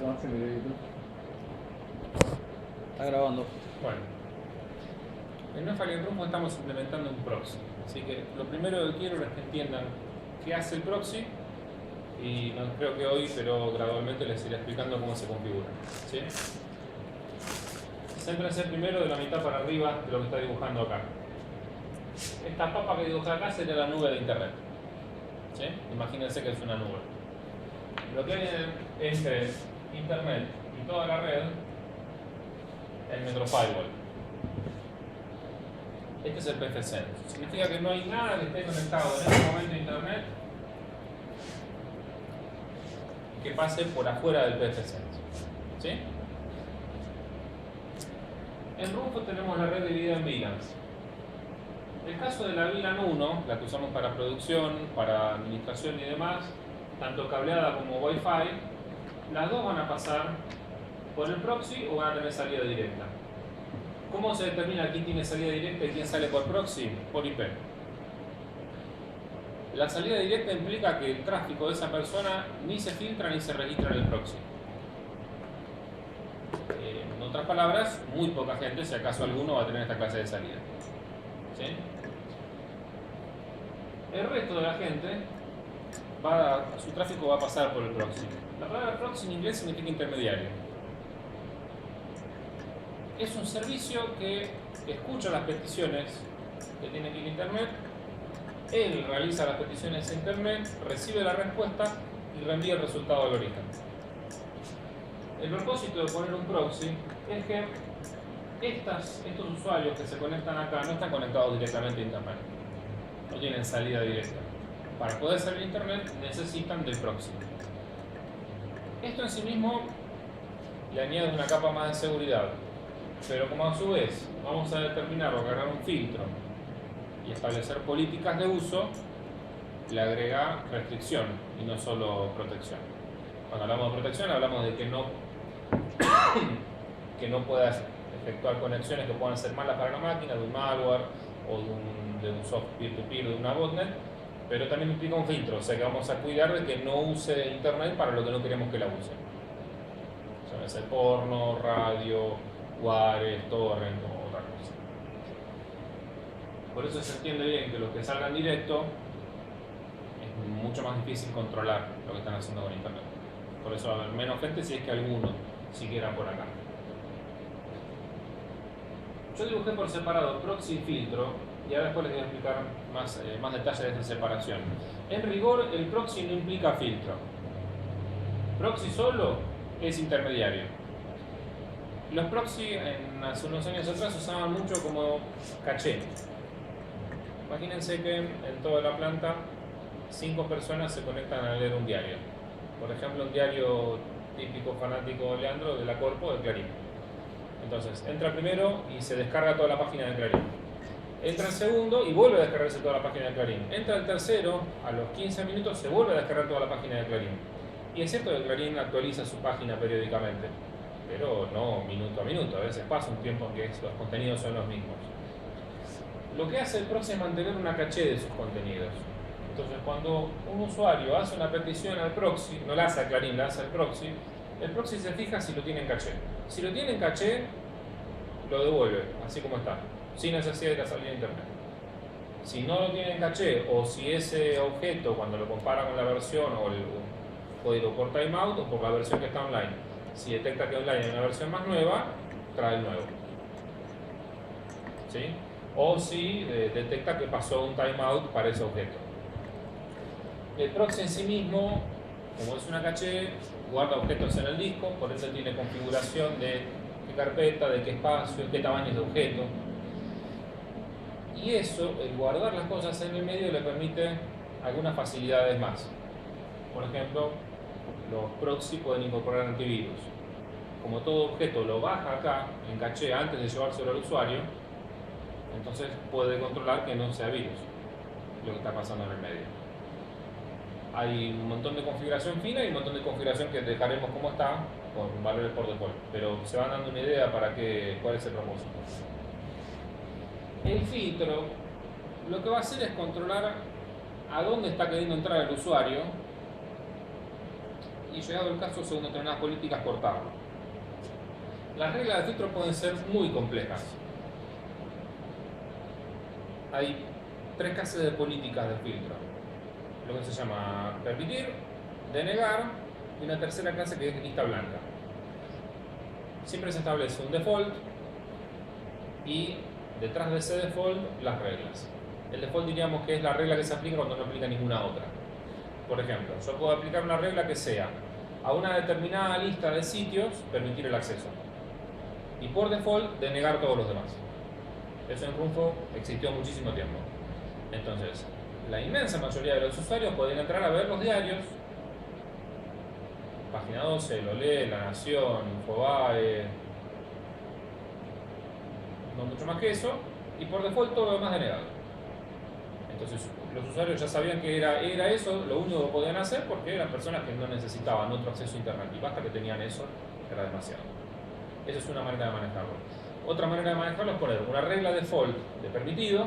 ¿Cómo hace el videito? Está grabando. Bueno, en Nefalien Rumbo estamos implementando un proxy. Así que lo primero que quiero es que entiendan qué hace el proxy. Y no creo que hoy, pero gradualmente les iré explicando cómo se configura. ¿Sí? Céntrense primero de la mitad para arriba de lo que está dibujando acá. Esta papa que dibujé acá sería la nube de internet. ¿Sí? Imagínense que es una nube. Lo que hay entre internet y toda la red, el Metro Firewall. Este es el PFSense. Significa que no hay nada que esté conectado en este momento a internet que pase por afuera del PFSense. ¿Sí? En Rufo tenemos la red dividida en VLANs. El caso de la VLAN 1, la que usamos para producción, para administración y demás, tanto cableada como Wi-Fi, las dos van a pasar por el proxy o van a tener salida directa. ¿Cómo se determina quién tiene salida directa y quién sale por proxy? Por IP. La salida directa implica que el tráfico de esa persona ni se filtra ni se registra en el proxy. En otras palabras, muy poca gente, si acaso alguno, va a tener esta clase de salida. ¿Sí? El resto de la gente, su tráfico va a pasar por el proxy. La palabra proxy en inglés significa intermediario. Es un servicio que escucha las peticiones que tiene que ir a internet. Él realiza las peticiones a internet, recibe la respuesta y reenvía el resultado al origen. El propósito de poner un proxy es que estos usuarios que se conectan acá no están conectados directamente a internet. No tienen salida directa. Para poder salir a internet necesitan del proxy. Esto en sí mismo le añade una capa más de seguridad. Pero como a su vez vamos a determinar o agarrar un filtro y establecer políticas de uso, le agrega restricción y no solo protección. Cuando hablamos de protección hablamos de que no puedas efectuar conexiones que puedan ser malas para la máquina, de un malware o de un soft peer-to-peer, de una botnet, pero también implica un filtro, o sea que vamos a cuidar de que no use internet para lo que no queremos que la use. Llámese porno, radio, Juárez, torrent o otra cosa. Por eso se entiende bien que los que salgan directo es mucho más difícil controlar lo que están haciendo con internet. Por eso va a haber menos gente si es que alguno siquiera por acá. Yo dibujé por separado proxy y filtro y ahora después les voy a explicar más detalles de esta separación. En rigor, el proxy no implica filtro. Proxy solo es intermediario. Los proxy hace unos años atrás se usaban mucho como caché. Imagínense que en toda la planta 5 personas se conectan a leer un diario. Por ejemplo, un diario típico fanático de Leandro, de la Corpo, de Clarín. Entonces, entra primero y se descarga toda la página de Clarín. Entra el segundo y vuelve a descargarse toda la página de Clarín. Entra el tercero, a los 15 minutos se vuelve a descargar toda la página de Clarín. Y es cierto que Clarín actualiza su página periódicamente, pero no minuto a minuto, a veces pasa un tiempo en que los contenidos son los mismos. Lo que hace el proxy es mantener una caché de sus contenidos. Entonces, cuando un usuario hace una petición al proxy, no la hace a Clarín, la hace al proxy, el proxy se fija si lo tiene en caché. Si lo tiene en caché, lo devuelve, así como está, sin necesidad de la salida de internet. Si no lo tiene en caché, o si ese objeto, cuando lo compara con la versión o el código por timeout o por la versión que está online, si detecta que online hay una versión más nueva, trae el nuevo. ¿Sí? O si detecta que pasó un timeout para ese objeto. El proxy en sí mismo, como es una caché, guarda objetos en el disco, por eso tiene configuración de qué carpeta, de qué espacio, qué tamaño de objeto. Y eso, el guardar las cosas en el medio, le permite algunas facilidades más. Por ejemplo, los proxy pueden incorporar antivirus. Como todo objeto lo baja acá en caché antes de llevárselo al usuario, entonces puede controlar que no sea virus lo que está pasando en el medio. Hay un montón de configuración fina y un montón de configuración que dejaremos como está con valores por default, pero se van dando una idea para cuál es el propósito. El filtro lo que va a hacer es controlar a dónde está queriendo entrar el usuario y llegado el caso, según determinadas políticas, cortarlo. Las reglas de filtro pueden ser muy complejas. Hay tres clases de políticas de filtro: lo que se llama permitir, denegar, y una tercera clase que es lista blanca. Siempre se establece un default y detrás de ese default las reglas. El default diríamos que es la regla que se aplica cuando no aplica ninguna otra. Por ejemplo, yo puedo aplicar una regla que sea a una determinada lista de sitios permitir el acceso y por default denegar todos los demás. Eso en Runfo existió muchísimo tiempo. Entonces, la inmensa mayoría de los usuarios pueden entrar a ver los diarios, Página 12, Lo Lee, La Nación, Infobae, no mucho más que eso, y por default todo lo demás denegado. Entonces, los usuarios ya sabían que era eso lo único que podían hacer, porque eran personas que no necesitaban otro acceso a internet, y basta que tenían eso, era demasiado. Esa es una manera de manejarlo. Otra manera de manejarlo es poner una regla default de permitido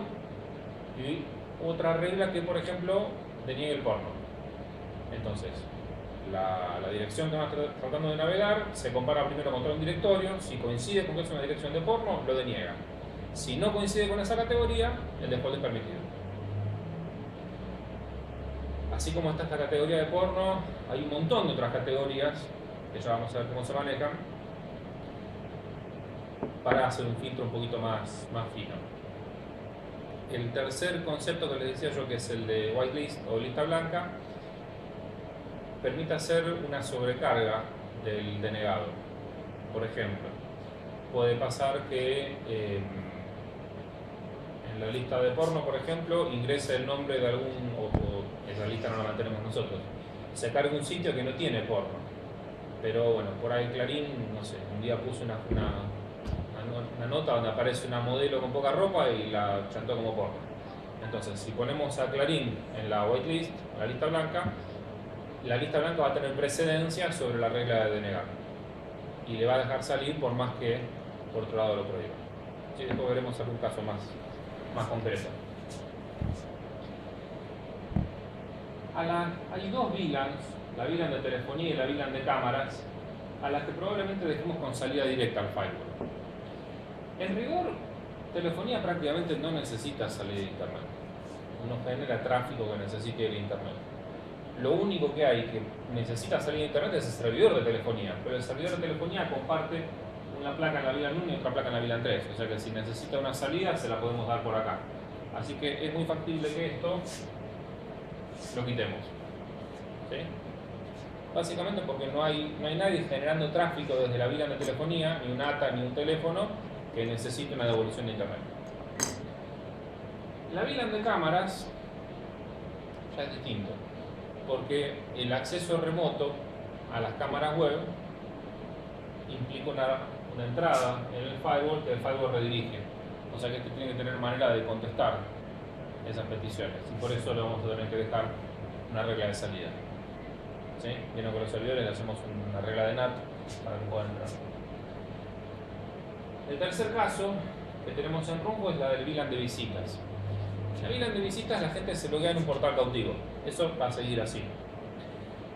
y otra regla que, por ejemplo, deniegue el porno. Entonces, la dirección que estamos tratando de navegar se compara primero contra un directorio. Si coincide con que es una dirección de porno, lo deniega. Si no coincide con esa categoría, el default es permitido. Así como está esta categoría de porno, hay un montón de otras categorías que ya vamos a ver cómo se manejan para hacer un filtro un poquito más fino. El tercer concepto que les decía yo, que es el de whitelist o lista blanca, permite hacer una sobrecarga del denegado. Por ejemplo, puede pasar que en la lista de porno, por ejemplo, ingrese el nombre de algún, o esa lista no la mantenemos nosotros, se cargue un sitio que no tiene porno, pero bueno, por ahí Clarín, no sé, un día puso una nota donde aparece una modelo con poca ropa y la chantó como porno. Entonces, si ponemos a Clarín en la whitelist, la lista blanca va a tener precedencia sobre la regla de denegar y le va a dejar salir por más que por otro lado lo prohíba. Sí, después veremos algún caso más concreto. Hay dos VLANs, la VLAN de telefonía y la VLAN de cámaras, a las que probablemente dejemos con salida directa al firewall. En rigor, telefonía prácticamente no necesita salida de internet. No genera tráfico que necesite el internet. Lo único que hay que necesita salida de internet es el servidor de telefonía, pero el servidor de telefonía comparte una placa en la VLAN 1 y otra placa en la VLAN 3, o sea que si necesita una salida se la podemos dar por acá. Así que es muy factible que esto lo quitemos. ¿Sí? Básicamente porque no hay nadie generando tráfico desde la VLAN de telefonía, ni un ATA ni un teléfono que necesite una devolución de internet. La VLAN de cámaras ya es distinto, porque el acceso remoto a las cámaras web implica una entrada en el firewall que el firewall redirige. O sea que esto tiene que tener manera de contestar esas peticiones, y por eso le vamos a tener que dejar una regla de salida. ¿Sí? Vieron con los servidores le hacemos una regla de NAT para que puedan entrar. El tercer caso que tenemos en Runfo es la del VLAN de visitas. La VLAN de visitas la gente se loguea en un portal cautivo. Eso va a seguir así.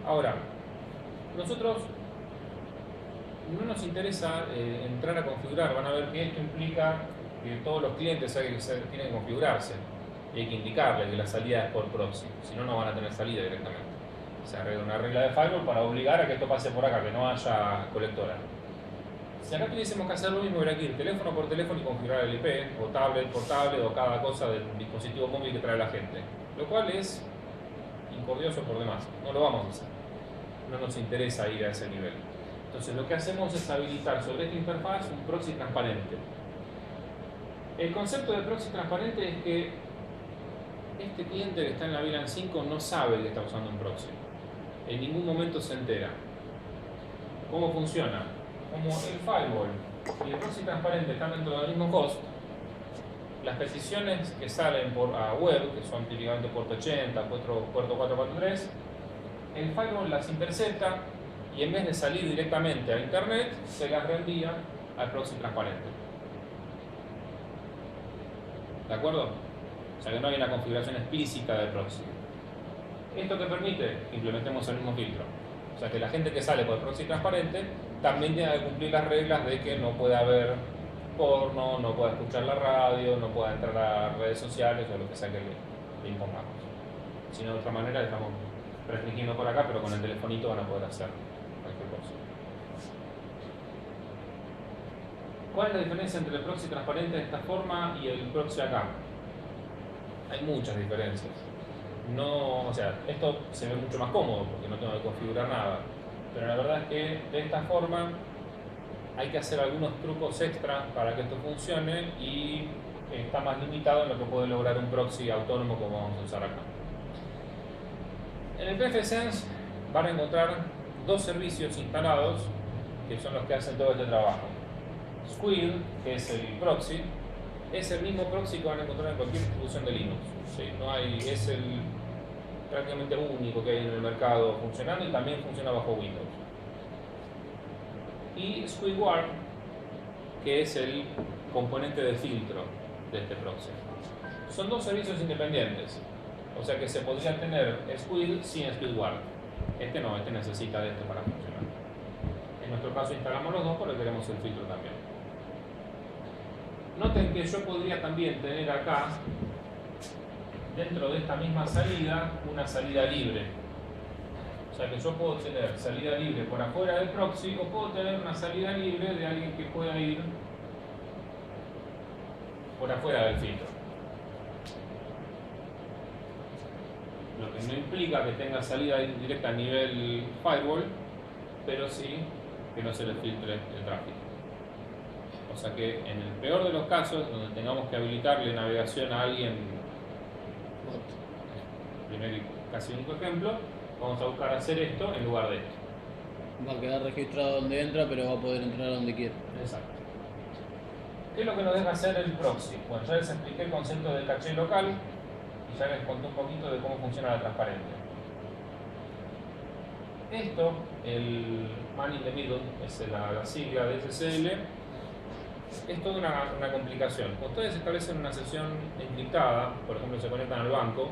Ahora, nosotros no nos interesa entrar a configurar. Van a ver que esto implica que todos los clientes tienen que configurarse. Y hay que indicarle que la salida es por proxy. Si no, no van a tener salida directamente. Se arregla una regla de firewall para obligar a que esto pase por acá, que no haya colectora. Si acá tuviésemos que hacer lo mismo, habría que ir teléfono por teléfono y configurar el IP, o tablet por tablet, o cada cosa del dispositivo móvil que trae la gente. Lo cual es incordioso por demás. No lo vamos a hacer. No nos interesa ir a ese nivel. Entonces lo que hacemos es habilitar sobre esta interfaz un proxy transparente. El concepto de proxy transparente es que este cliente que está en la VLAN 5 no sabe que está usando un proxy. En ningún momento se entera. ¿Cómo funciona? Como el firewall y el proxy transparente están dentro del mismo host, las peticiones que salen a web, que son típicamente puerto 80, puerto 443, el firewall las intercepta y en vez de salir directamente a internet, se las reenvía al proxy transparente. ¿De acuerdo? O sea que no hay una configuración explícita de proxy. ¿Esto que permite? Que implementemos el mismo filtro. sea que la gente que sale por el proxy transparente también tiene que cumplir las reglas de que no puede haber porno, no puede escuchar la radio, no puede entrar a redes sociales o lo que sea que le impongamos. Si no, de otra manera le estamos restringiendo por acá, pero con el telefonito van a poder hacer cualquier cosa. ¿Cuál es la diferencia entre el proxy transparente de esta forma y el proxy acá? Hay muchas diferencias. No, o sea, esto se ve mucho más cómodo porque no tengo que configurar nada, pero la verdad es que de esta forma hay que hacer algunos trucos extra para que esto funcione y está más limitado en lo que puede lograr un proxy autónomo como vamos a usar acá. En el pfSense van a encontrar dos servicios instalados que son los que hacen todo este trabajo. Squid, que es el proxy, es el mismo proxy que van a encontrar en cualquier distribución de Linux. ¿Sí? No hay, es el prácticamente único que hay en el mercado funcionando y también funciona bajo Windows. Y Squidward, que es el componente de filtro de este proxy. Son dos servicios independientes, o sea que se podría tener Squid sin Squidward. Este no, este necesita de este para funcionar. En nuestro caso instalamos los dos porque queremos el filtro también. Noten que yo podría también tener acá, dentro de esta misma salida, una salida libre. O sea que yo puedo tener salida libre por afuera del proxy o puedo tener una salida libre de alguien que pueda ir por afuera del filtro. Lo que no implica que tenga salida directa a nivel firewall, pero sí que no se le filtre el tráfico. O sea que en el peor de los casos, donde tengamos que habilitarle navegación a alguien, primer y casi único ejemplo, vamos a buscar hacer esto en lugar de esto. Va a quedar registrado donde entra, pero va a poder entrar donde quiera. Exacto. ¿Qué es lo que nos deja hacer el proxy? Bueno, ya les expliqué el concepto del caché local y ya les conté un poquito de cómo funciona la transparente. Esto, el man in the middle, es la sigla de SSL, es toda una complicación. Cuando ustedes establecen una sesión encriptada, por ejemplo se conectan al banco,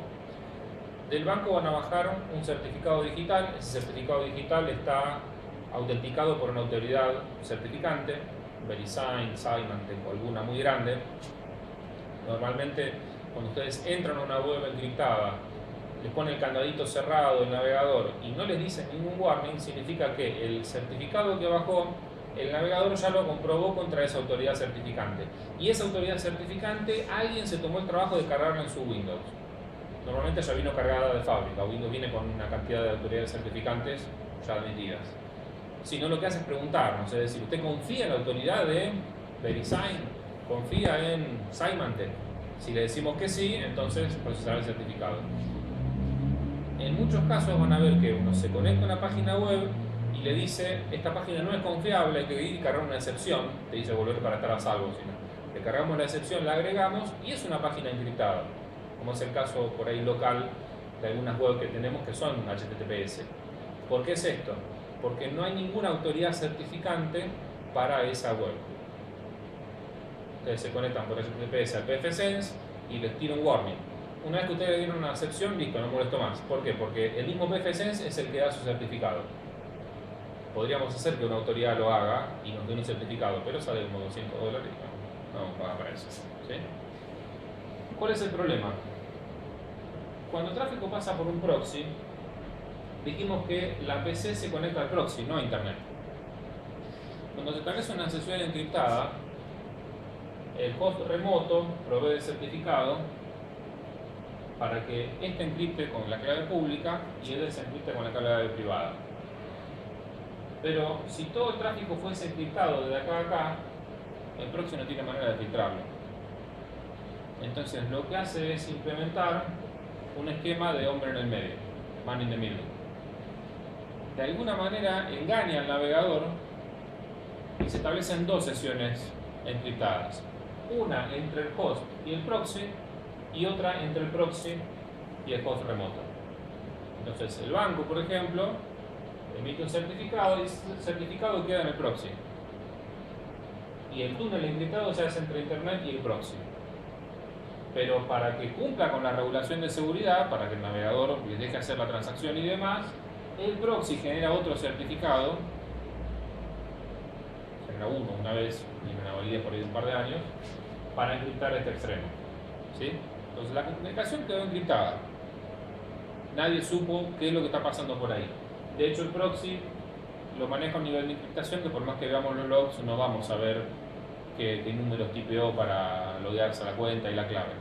del banco van a bajar un certificado digital. Ese certificado digital está autenticado por una autoridad certificante, VeriSign, Symantec o alguna muy grande. Normalmente cuando ustedes entran a una web encriptada, les pone el candadito cerrado del navegador y no les dicen ningún warning, significa que el certificado que bajó, el navegador ya lo comprobó contra esa autoridad certificante. Y esa autoridad certificante, alguien se tomó el trabajo de cargarla en su Windows. Normalmente ya vino cargada de fábrica. Windows viene con una cantidad de autoridades certificantes ya admitidas. Si no, lo que hace es preguntarnos, es decir, ¿usted confía en la autoridad de VeriSign? ¿Confía en Symantec? Si le decimos que sí, entonces procesará el certificado. En muchos casos van a ver que uno se conecta a una página web y le dice, esta página no es confiable, hay que ir y cargar una excepción, te dice volver para estar a salvo, sino le cargamos la excepción, la agregamos y es una página encriptada, como es el caso por ahí local de algunas webs que tenemos que son HTTPS. ¿Por qué es esto? Porque no hay ninguna autoridad certificante para esa web. Ustedes se conectan por HTTPS al pfSense y les tira un warning. Una vez que ustedes le dieron una excepción, listo, no molesto más. ¿Por qué? Porque el mismo pfSense es el que da su certificado. Podríamos hacer que una autoridad lo haga y nos dé un certificado, pero sale como $200, no vamos a pagar para eso. ¿Sí? ¿Cuál es el problema? Cuando el tráfico pasa por un proxy, dijimos que la PC se conecta al proxy, no a internet. Cuando se establece una sesión encriptada, el host remoto provee el certificado para que este encripte con la clave pública y él se encripte con la clave privada. Pero si todo el tráfico fuese encriptado desde acá a acá, el proxy no tiene manera de filtrarlo. Entonces lo que hace es implementar un esquema de hombre en el medio, man in the middle. De alguna manera engaña al navegador y se establecen dos sesiones encriptadas. Una entre el host y el proxy y otra entre el proxy y el host remoto. Entonces el banco, por ejemplo, emite un certificado y el certificado queda en el proxy. Y el túnel encriptado se hace entre internet y el proxy. Pero para que cumpla con la regulación de seguridad, para que el navegador les deje hacer la transacción y demás, El proxy genera otro certificado, genera uno una vez, tiene una validez por ahí de un par de años, para encriptar este extremo. ¿Sí? Entonces la comunicación quedó encriptada. Nadie supo qué es lo que está pasando por ahí. De hecho, el proxy lo maneja a un nivel de encriptación que por más que veamos los logs, no vamos a ver qué números tipeó para loguearse a la cuenta y la clave.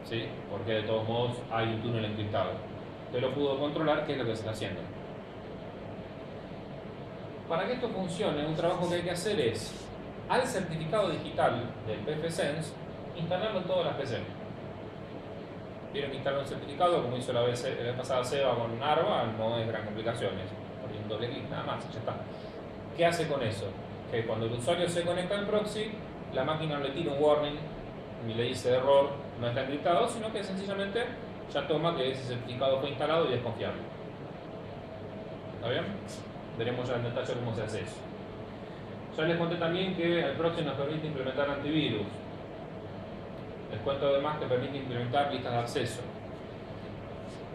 ¿Sí? Porque de todos modos hay un túnel encriptado. Usted lo pudo controlar qué es lo que se está haciendo. Para que esto funcione, un trabajo que hay que hacer es, al certificado digital del pfSense, instalarlo en todas las PC. Tienen que instalar un certificado, como hizo la vez pasada Seba con Arva, no es gran complicaciones. Por un doble clic nada más, ya está. ¿Qué hace con eso? Que cuando el usuario se conecta al proxy, la máquina no le tira un warning, ni le dice error, no está encriptado, sino que sencillamente ya toma que ese certificado fue instalado y es confiable. ¿Está bien? Veremos ya en detalle cómo se hace eso. Ya les conté también que el proxy nos permite implementar antivirus. Les cuento además que permite implementar listas de acceso.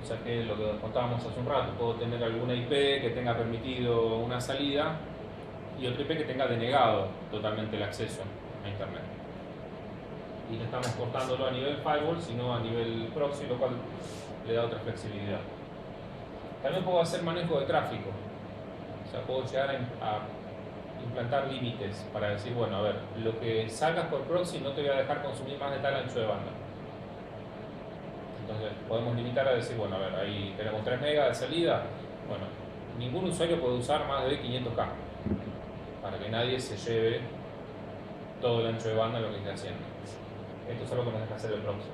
O sea que lo que contábamos hace un rato, puedo tener alguna IP que tenga permitido una salida y otra IP que tenga denegado totalmente el acceso a Internet. Y no estamos cortándolo a nivel firewall, sino a nivel proxy, lo cual le da otra flexibilidad. También puedo hacer manejo de tráfico. O sea, puedo llegar a implantar límites para decir, bueno, a ver, lo que salgas por proxy no te voy a dejar consumir más de tal ancho de banda. Entonces podemos limitar a decir, bueno, a ver, ahí tenemos 3 megas de salida. Bueno, ningún usuario puede usar más de 500K para que nadie se lleve todo el ancho de banda en lo que esté haciendo. Esto es algo que nos deja hacer el proxy.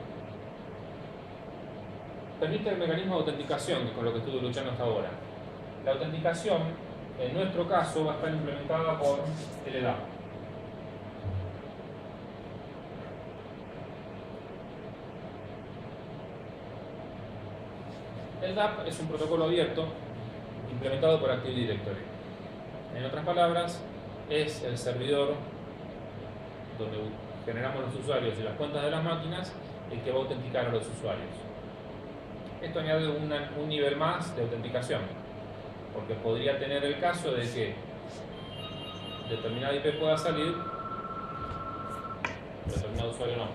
Permite el mecanismo de autenticación, que es con lo que estuve luchando hasta ahora. La autenticación, en nuestro caso, va a estar implementada por LDAP. LDAP es un protocolo abierto implementado por Active Directory. En otras palabras, es el servidor donde generamos los usuarios y las cuentas de las máquinas el que va a autenticar a los usuarios. Esto añade un nivel más de autenticación, porque podría tener el caso de que determinada IP pueda salir, determinado usuario no.